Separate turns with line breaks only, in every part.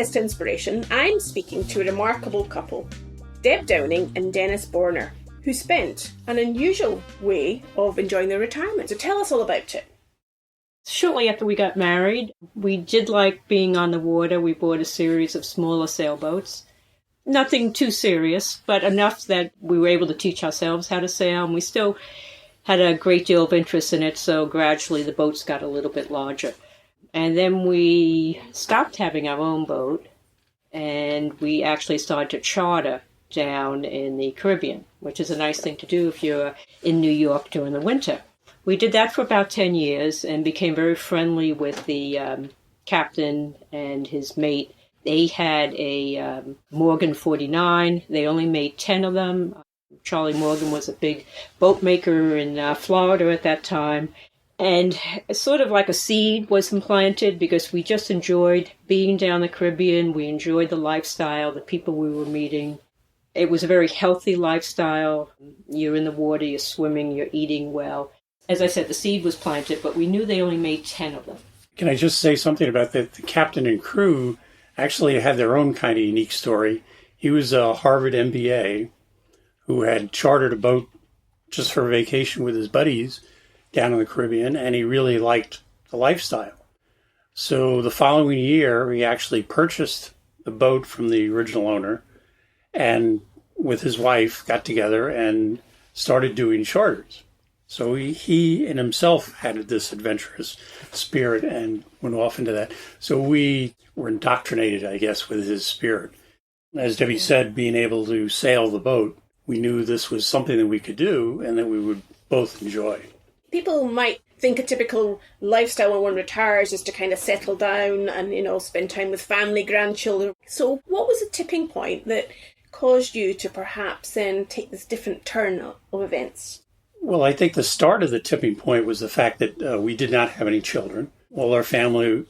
Access to Inspiration, I'm speaking to a remarkable couple, Deb Downing and Dennis Borner, who spent an unusual way of enjoying their retirement. So tell us all about it.
Shortly after we got married, we did like being on the water. We bought a series of smaller sailboats. Nothing too serious, but enough that we were able to teach ourselves how to sail, and we still had a great deal of interest in it, so gradually the boats got a little bit larger. And then we stopped having our own boat, and we actually started to charter down in the Caribbean, which is a nice thing to do if you're in New York during the winter. We did that for about 10 years and became very friendly with the captain and his mate. They had a Morgan 49. They only made 10 of them. Charlie Morgan was a big boat maker in Florida at that time. And sort of like a seed was implanted because we just enjoyed being down the Caribbean. We enjoyed the lifestyle, the people we were meeting. It was a very healthy lifestyle. You're in the water, you're swimming, you're eating well. As I said, the seed was planted, but we knew they only made 10 of them.
Can I just say something about that? The captain and crew actually had their own kind of unique story. He was a Harvard MBA who had chartered a boat just for vacation with his buddies down in the Caribbean, and he really liked the lifestyle. So the following year, he actually purchased the boat from the original owner and with his wife got together and started doing charters. So he in himself had this adventurous spirit and went off into that. So we were indoctrinated, I guess, with his spirit. As Debbie said, being able to sail the boat, we knew this was something that we could do and that we would both enjoy.
People might think a typical lifestyle when one retires is to kind of settle down and, spend time with family, grandchildren. So what was the tipping point that caused you to perhaps then take this different turn of events?
Well, I think the start of the tipping point was the fact that we did not have any children. All our family,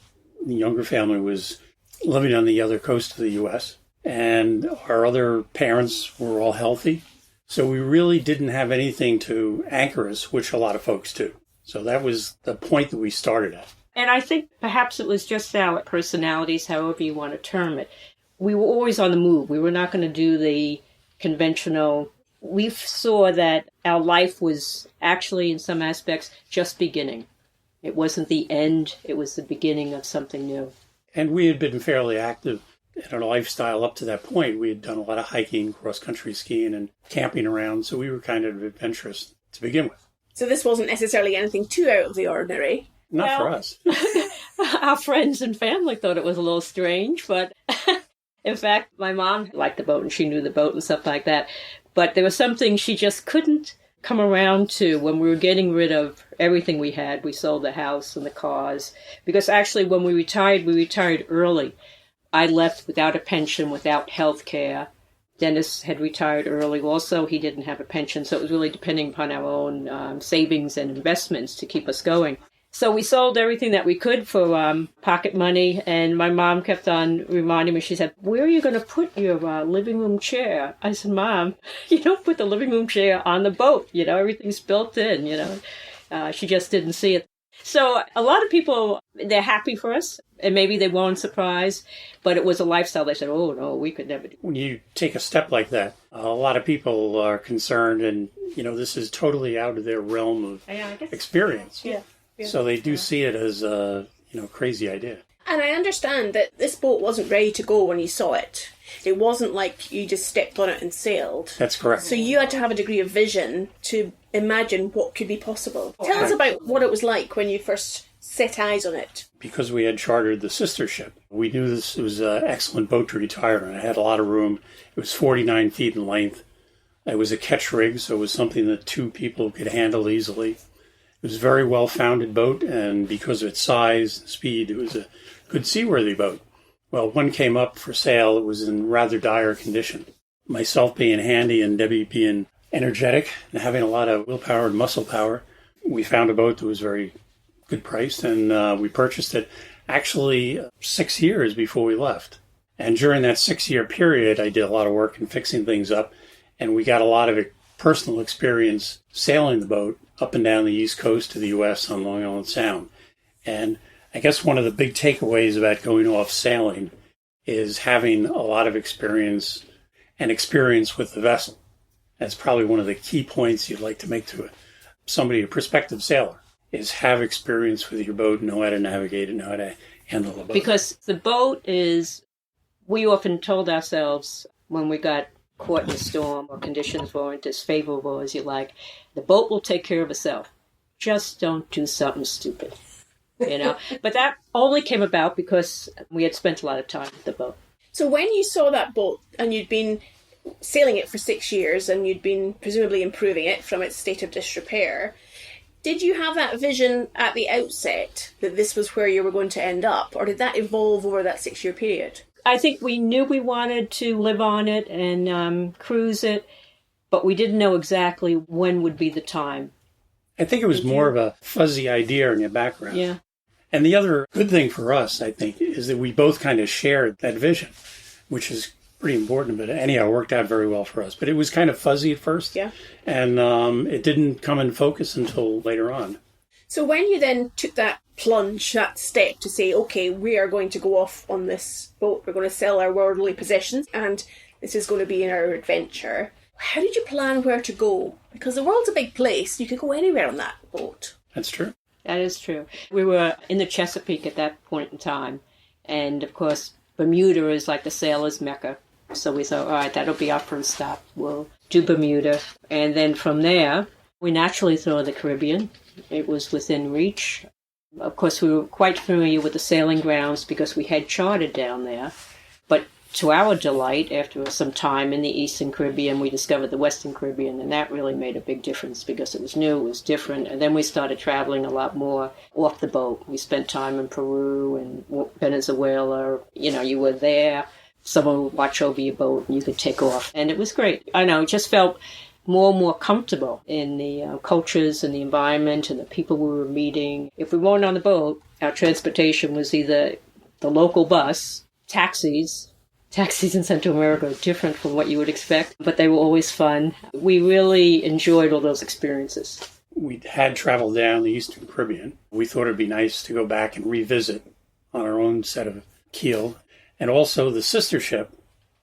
the younger family, was living on the other coast of the U.S., and our other parents were all healthy. So we really didn't have anything to anchor us, which a lot of folks do. So that was the point that we started at.
And I think perhaps it was just our personalities, however you want to term it. We were always on the move. We were not going to do the conventional. We saw that our life was actually, in some aspects, just beginning. It wasn't the end. It was the beginning of something new.
And we had been fairly active in our lifestyle up to that point. We had done a lot of hiking, cross-country skiing, and camping around, so we were kind of adventurous to begin with.
So this wasn't necessarily anything too out of the ordinary?
Not for us.
Our friends and family thought it was a little strange, but in fact, my mom liked the boat and she knew the boat and stuff like that. But there was something she just couldn't come around to when we were getting rid of everything we had. We sold the house and the cars. Because actually when we retired early. I left without a pension, without health care. Dennis had retired early also. He didn't have a pension, so it was really depending upon our own savings and investments to keep us going. So we sold everything that we could for pocket money, and my mom kept on reminding me, she said, "Where are you going to put your living room chair?" I said, "Mom, you don't put the living room chair on the boat. Everything's built in, She just didn't see it. So a lot of people, they're happy for us, and maybe they weren't surprised, but it was a lifestyle. They said, "Oh, no, we could never do."
When you take a step like that, a lot of people are concerned, and, this is totally out of their realm of experience.
Yeah.
So they do see it as a, crazy idea.
And I understand that this boat wasn't ready to go when you saw it. It wasn't like you just stepped on it and sailed.
That's correct.
So you had to have a degree of vision to imagine what could be possible. Tell us about what it was like when you first set eyes on it.
Because we had chartered the sister ship, we knew this was an excellent boat to retire on. It had a lot of room. It was 49 feet in length. It was a ketch rig, so it was something that two people could handle easily. It was a very well-founded boat, and because of its size and speed, it was a good seaworthy boat. Well, one came up for sale. It was in rather dire condition. Myself being handy and Debbie being energetic and having a lot of willpower and muscle power, we found a boat that was very good priced, and we purchased it actually 6 years before we left. And during that 6-year period, I did a lot of work in fixing things up, and we got a lot of personal experience sailing the boat up and down the east coast of the U.S. on Long Island Sound. And I guess one of the big takeaways about going off sailing is having a lot of experience with the vessel. That's probably one of the key points you'd like to make to somebody, a prospective sailor, is have experience with your boat, know how to navigate it, know how to handle the boat.
Because the boat is, we often told ourselves when we got caught in a storm or conditions weren't as favorable as you like, the boat will take care of itself. Just don't do something stupid, But that only came about because we had spent a lot of time with the boat.
So when you saw that boat and you'd been sailing it for 6 years and you'd been presumably improving it from its state of disrepair, did you have that vision at the outset that this was where you were going to end up, or did that evolve over that 6-year period?
I think we knew we wanted to live on it and cruise it, but we didn't know exactly when would be the time.
I think it was more of a fuzzy idea in your background.
Yeah.
And the other good thing for us, I think, is that we both kind of shared that vision, which is pretty important. But anyhow, it worked out very well for us. But it was kind of fuzzy at first.
Yeah.
And it didn't come in focus until later on.
So when you then took that plunge, that step to say, okay, we are going to go off on this boat, we're going to sell our worldly possessions, and this is going to be our adventure, how did you plan where to go? Because the world's a big place. You could go anywhere on that boat.
That's true.
That is true. We were in the Chesapeake at that point in time. And, of course, Bermuda is like the sailor's mecca. So we thought, all right, that'll be our first stop. We'll do Bermuda. And then from there, we naturally thought of the Caribbean. It was within reach. Of course, we were quite familiar with the sailing grounds because we had chartered down there. But to our delight, after some time in the Eastern Caribbean, we discovered the Western Caribbean, and that really made a big difference because it was new, it was different. And then we started traveling a lot more off the boat. We spent time in Peru and Venezuela. You were there. Someone would watch over your boat, and you could take off. And it was great. I know, it just felt more and more comfortable in the cultures and the environment and the people we were meeting. If we weren't on the boat, our transportation was either the local bus, taxis. Taxis in Central America are different from what you would expect, but they were always fun. We really enjoyed all those experiences.
We had traveled down the Eastern Caribbean. We thought it'd be nice to go back and revisit on our own set of keel. And also the sister ship,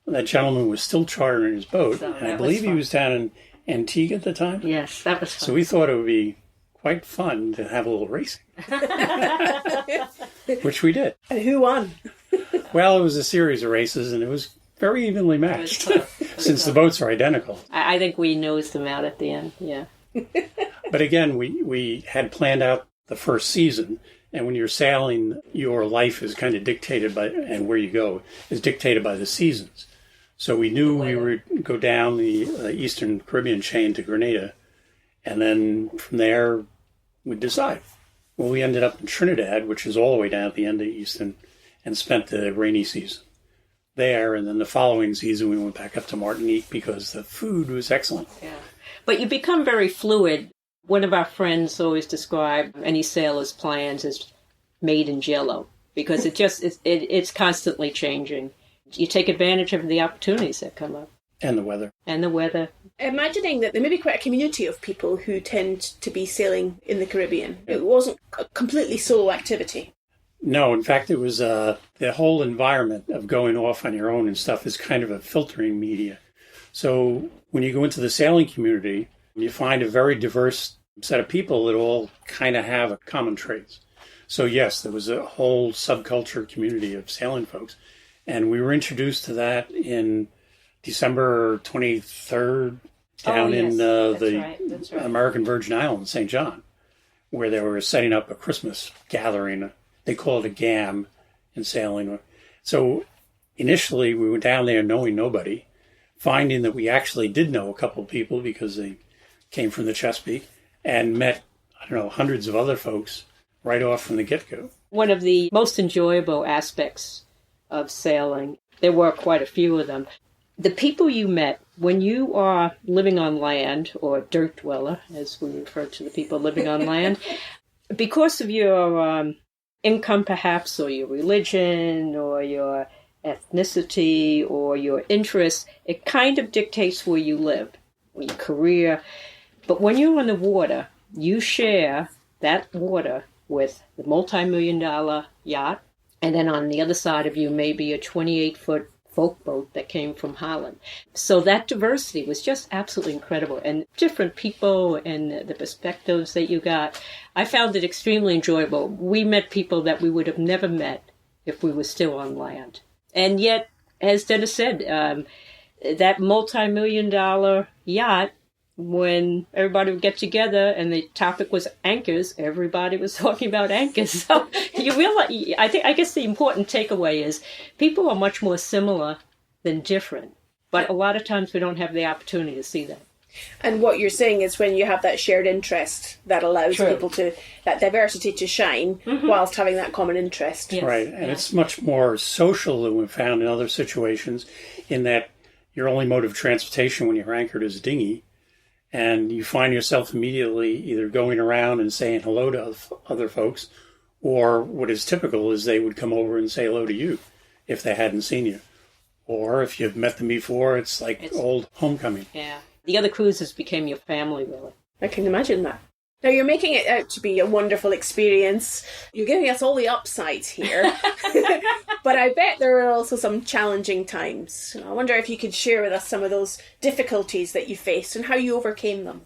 that gentleman was still chartering his boat,
So
and I believe he was down in Antigua at the time.
Yes, that was fun.
So we thought it would be quite fun to have a little racing, which we did.
And who won?
Well, it was a series of races, and it was very evenly matched, since the boats are identical.
I think we nosed them out at the end, yeah.
But again, we had planned out the first season, and when you're sailing, your life is kind of dictated by, and where you go, is dictated by the seasons. So we knew we would go down the Eastern Caribbean chain to Grenada, and then from there, we'd decide. Well, we ended up in Trinidad, which is all the way down at the end of Eastern, and spent the rainy season there. And then the following season, we went back up to Martinique because the food was excellent.
Yeah. But you become very fluid. One of our friends always described any sailor's plans as made in Jell-O because it's constantly changing. You take advantage of the opportunities that come up.
And the weather.
And the weather.
Imagining that there may be quite a community of people who tend to be sailing in the Caribbean. It wasn't a completely solo activity.
No, in fact, it was the whole environment of going off on your own and stuff is kind of a filtering media. So when you go into the sailing community, you find a very diverse set of people that all kind of have common traits. So yes, there was a whole subculture community of sailing folks. And we were introduced to that in December 23rd down in the American Virgin Islands, St. John, where they were setting up a Christmas gathering. They call it a GAM in sailing. So initially we went down there knowing nobody, finding that we actually did know a couple of people because they came from the Chesapeake and met, hundreds of other folks right off from the get-go.
One of the most enjoyable aspects of sailing, there were quite a few of them. The people you met when you are living on land, or dirt dweller, as we refer to the people living on land, because of your income perhaps, or your religion, or your ethnicity, or your interests, it kind of dictates where you live, or your career. But when you're on the water, you share that water with the multi-million-dollar yacht, And then on the other side of you may be a 28-foot folk boat that came from Holland. So that diversity was just absolutely incredible. And different people and the perspectives that you got, I found it extremely enjoyable. We met people that we would have never met if we were still on land. And yet, as Dennis said, that multi-million-dollar yacht, when everybody would get together and the topic was anchors, everybody was talking about anchors. So you realize, I guess the important takeaway is people are much more similar than different. But a lot of times we don't have the opportunity to see that.
And what you're saying is when you have that shared interest, that allows people to, that diversity to shine whilst having that common interest.
Yes.
Right. And it's much more social than we've found in other situations, in that your only mode of transportation when you're anchored is a dinghy. And you find yourself immediately either going around and saying hello to other folks, or what is typical is they would come over and say hello to you if they hadn't seen you. Or if you've met them before, it's old homecoming.
Yeah. The other cruises became your family, really.
I can imagine that. Now, you're making it out to be a wonderful experience. You're giving us all the upsides here. But I bet there are also some challenging times. I wonder if you could share with us some of those difficulties that you faced and how you overcame them.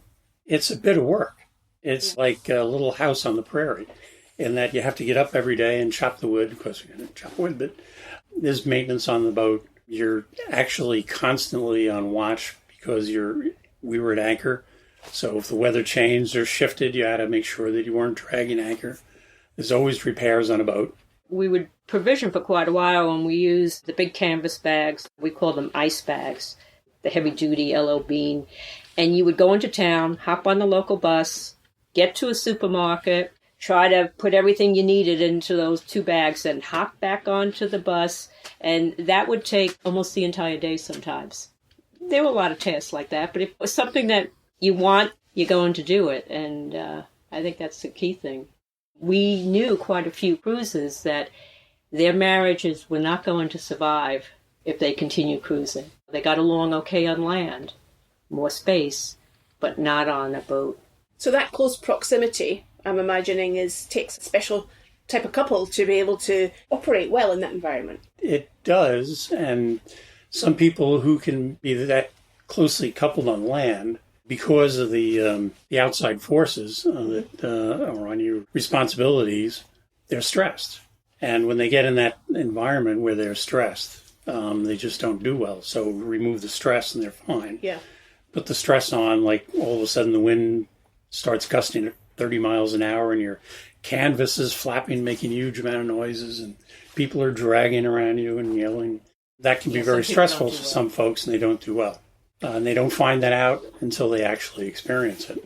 It's a bit of work. It's like a little house on the prairie, in that you have to get up every day and chop the wood. Of course, we're going to chop wood, but there's maintenance on the boat. You're actually constantly on watch because we were at anchor. So if the weather changed or shifted, you had to make sure that you weren't dragging anchor. There's always repairs on a boat.
We would provision for quite a while, and we used the big canvas bags. We call them ice bags, the heavy-duty LO bean. And you would go into town, hop on the local bus, get to a supermarket, try to put everything you needed into those 2 bags, and hop back onto the bus. And that would take almost the entire day sometimes. There were a lot of tasks like that, but if it was something that you want, you're going to do it. And I think that's the key thing. We knew quite a few cruises that their marriages were not going to survive if they continued cruising. They got along okay on land, more space, but not on a boat.
So that close proximity, I'm imagining, takes a special type of couple to be able to operate well in that environment.
It does, and some people who can be that closely coupled on land, because of the outside forces that are on your responsibilities, they're stressed. And when they get in that environment where they're stressed, they just don't do well. So remove the stress and they're fine.
Yeah.
Put the stress on, like all of a sudden the wind starts gusting at 30 miles an hour and your canvas is flapping, making a huge amount of noises, and people are dragging around you and yelling. That can be very stressful to some folks, and they don't do well. And they don't find that out until they actually experience it.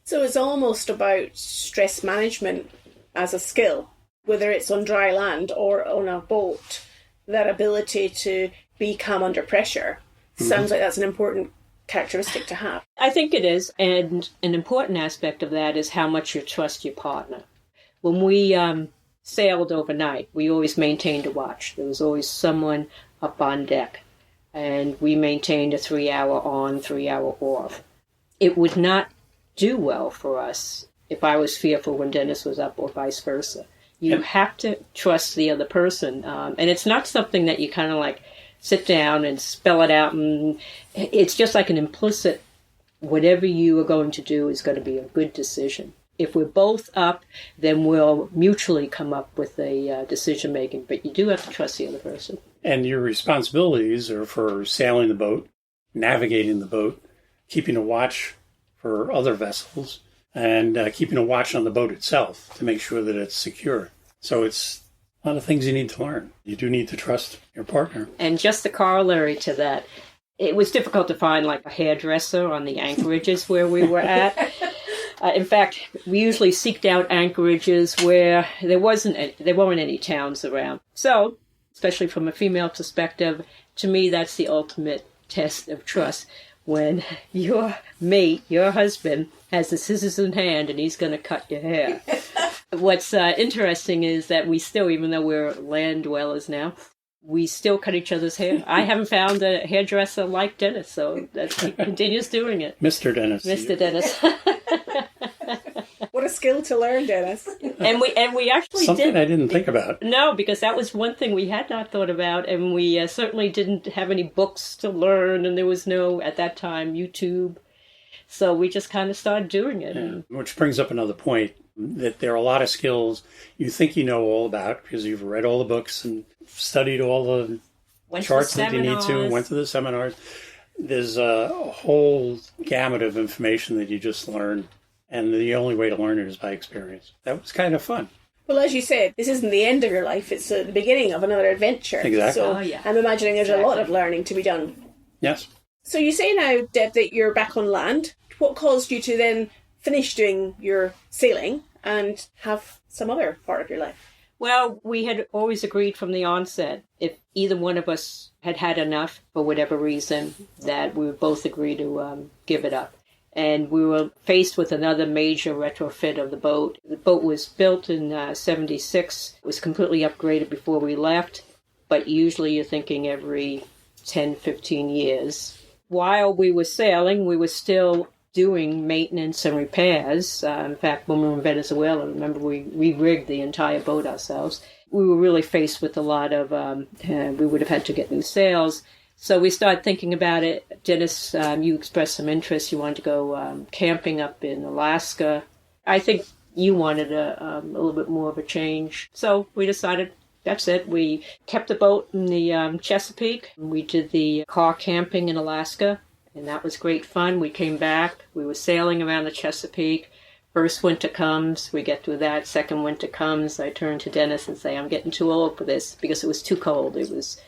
So it's almost about stress management as a skill, whether it's on dry land or on a boat. That ability to be calm under pressure sounds like that's an important characteristic to have.
I think it is, and an important aspect of that is how much you trust your partner. When we sailed overnight, we always maintained a watch. There was always someone up on deck. And we maintained a 3-hour on, 3-hour off. It would not do well for us if I was fearful when Dennis was up, or vice versa. You have to trust the other person. And it's not something that you kind of like sit down and spell it out. And it's just like an implicit, whatever you are going to do is going to be a good decision. If we're both up, then we'll mutually come up with a decision-making. But you do have to trust the other person.
And your responsibilities are for sailing the boat, navigating the boat, keeping a watch for other vessels, and keeping a watch on the boat itself to make sure that it's secure. So it's a lot of things you need to learn. You do need to trust your partner.
And just the corollary to that, it was difficult to find like a hairdresser on the anchorages where we were at. In fact, we usually seeked out anchorages where there weren't any towns around. So, especially from a female perspective, to me, that's the ultimate test of trust. When your mate, your husband, has the scissors in hand and he's going to cut your hair. What's interesting is that we still, even though we're land dwellers now, we still cut each other's hair. I haven't found a hairdresser like Dennis, so he continues doing it.
Mr. Dennis.
Mr. Dennis.
What a skill to learn, Dennis.
And we actually
Something
did.
I didn't think about.
No, because that was one thing we had not thought about, and we certainly didn't have any books to learn, and there was no, at that time, YouTube. So we just kind of started doing it.
Yeah. Which brings up another point, that there are a lot of skills you think you know all about because you've read all the books and studied all the charts that you need to, went to the seminars. There's a whole gamut of information that you just learn, and the only way to learn it is by experience. That was kind of fun.
Well, as you said, this isn't the end of your life, it's the beginning of another adventure.
Exactly.
So I'm imagining there's a lot of learning to be done.
Yes.
So you say now, Deb, that you're back on land. What caused you to then finish doing your sailing and have some other part of your life?
Well, we had always agreed from the onset, if either one of us had had enough, for whatever reason, that we would both agree to give it up. And we were faced with another major retrofit of the boat. The boat was built in 76. It was completely upgraded before we left, but usually you're thinking every 10, 15 years. While we were sailing, we were still doing maintenance and repairs. In fact, when we were in Venezuela, remember, we re-rigged the entire boat ourselves. We were really faced with a lot of, we would have had to get new sails. So we started thinking about it. Dennis, you expressed some interest. You wanted to go camping up in Alaska. I think you wanted a little bit more of a change. So we decided, that's it. We kept the boat in the Chesapeake. We did the car camping in Alaska, and that was great fun. We came back. We were sailing around the Chesapeake. First winter comes, we get through that. Second winter comes, I turn to Dennis and say, I'm getting too old for this because it was too cold. It was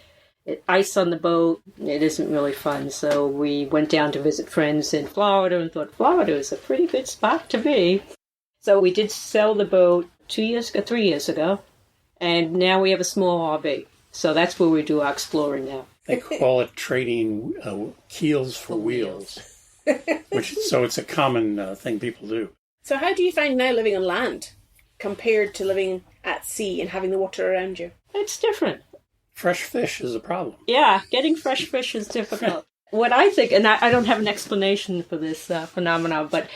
ice on the boat. It isn't really fun. So we went down to visit friends in Florida and thought Florida is a pretty good spot to be. So we did sell the boat 3 years ago. And now we have a small RV. So that's where we do our exploring now.
They call it trading keels for wheels. So it's a common thing people do.
So how do you find now living on land compared to living at sea and having the water around you?
It's different.
Fresh fish is a problem.
Yeah, getting fresh fish is difficult. What I think, and I don't have an explanation for this phenomenon, but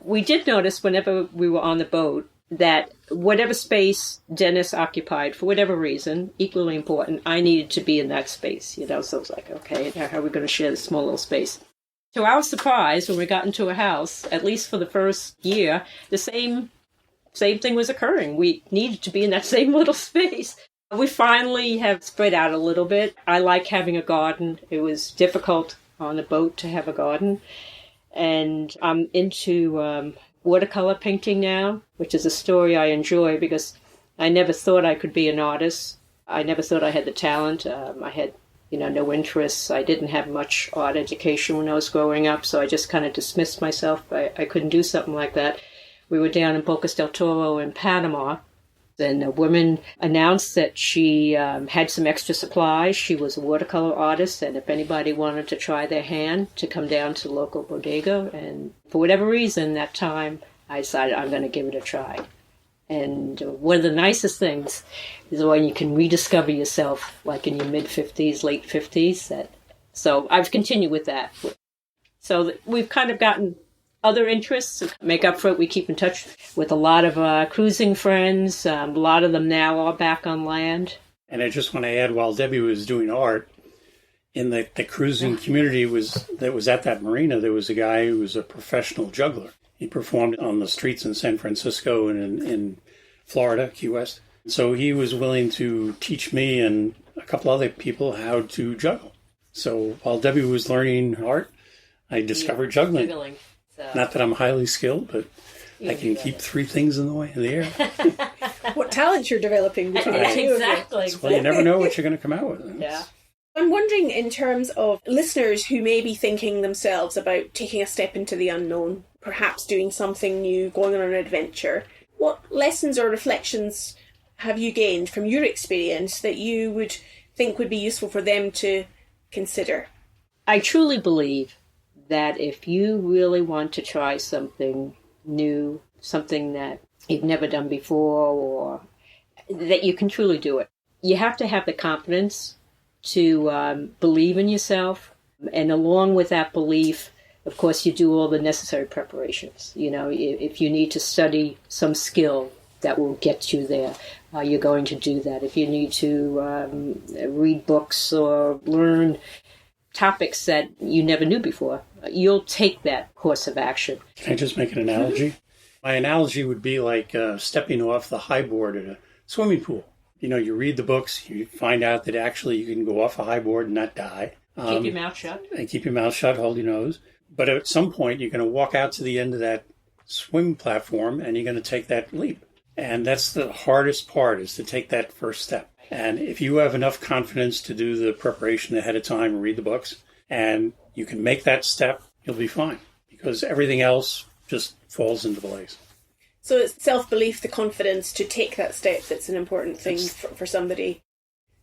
we did notice whenever we were on the boat that whatever space Dennis occupied, for whatever reason, equally important, I needed to be in that space. So it was like, okay, how are we going to share this small little space? To our surprise, when we got into a house, at least for the first year, the same thing was occurring. We needed to be in that same little space. We finally have spread out a little bit. I like having a garden. It was difficult on the boat to have a garden. And I'm into watercolor painting now, which is a story I enjoy because I never thought I could be an artist. I never thought I had the talent. I had no interests. I didn't have much art education when I was growing up, so I just kind of dismissed myself. I couldn't do something like that. We were down in Bocas del Toro in Panama, and a woman announced that she had some extra supplies. She was a watercolor artist, and if anybody wanted to try their hand, to come down to the local bodega. And for whatever reason, that time, I decided I'm going to give it a try. And one of the nicest things is when you can rediscover yourself, like in your mid-50s, late 50s. So I've continued with that. So we've kind of gotten other interests to make up for it. We keep in touch with a lot of cruising friends. A lot of them now are back on land.
And I just want to add, while Debbie was doing art, in the cruising community that was at that marina, there was a guy who was a professional juggler. He performed on the streets in San Francisco and in Florida, Key West. So he was willing to teach me and a couple other people how to juggle. So while Debbie was learning art, I discovered juggling.
So.
Not that I'm highly skilled, but I can keep three things in the air.
What talent you're developing between the two of you.
Well, you never know what you're going to come out with.
Yeah.
I'm wondering, in terms of listeners who may be thinking themselves about taking a step into the unknown, perhaps doing something new, going on an adventure, what lessons or reflections have you gained from your experience that you would think would be useful for them to consider?
I truly believe that if you really want to try something new, something that you've never done before, or that you can truly do it, you have to have the confidence to believe in yourself, and along with that belief, Of course, you do all the necessary preparations. You know, if you need to study some skill that will get you there, you're going to do that. If you need to read books or learn topics that you never knew before, you'll take that course of action.
Can I just make an analogy? Mm-hmm. My analogy would be like stepping off the high board at a swimming pool. You know, you read the books, you find out that actually you can go off a high board and not die.
Keep your mouth shut.
And keep your mouth shut, hold your nose. But at some point, you're going to walk out to the end of that swim platform and you're going to take that leap. And that's the hardest part, is to take that first step. And if you have enough confidence to do the preparation ahead of time and read the books, and you can make that step, you'll be fine. Because everything else just falls into place.
So it's self-belief, the confidence to take that step that's an important thing for somebody.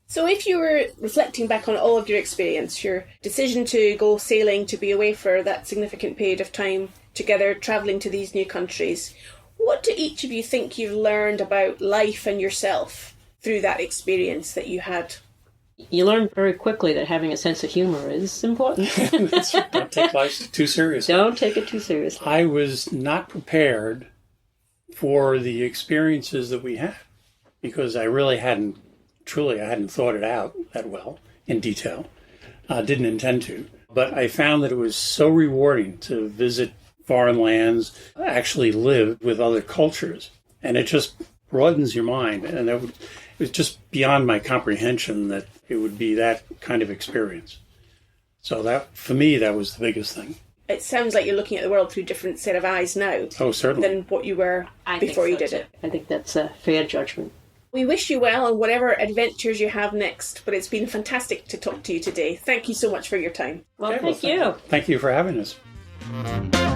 So if you were reflecting back on all of your experience, your decision to go sailing, to be away for that significant period of time together, travelling to these new countries, what do each of you think you've learned about life and yourself through that experience that you had?
You learn very quickly that having a sense of humor is important.
Don't take life too seriously.
Don't take it too seriously.
I was not prepared for the experiences that we had, because I really hadn't thought it out that well in detail. Didn't intend to. But I found that it was so rewarding to visit foreign lands, actually live with other cultures. And it just broadens your mind. And it was just beyond my comprehension that it would be that kind of experience. So that, for me, that was the biggest thing.
It sounds like you're looking at the world through a different set of eyes now.
Oh, certainly.
Than what you were before you did it.
I think that's a fair judgment.
We wish you well on whatever adventures you have next, but it's been fantastic to talk to you today. Thank you so much for your time.
Well, thank you.
Thank you for having us.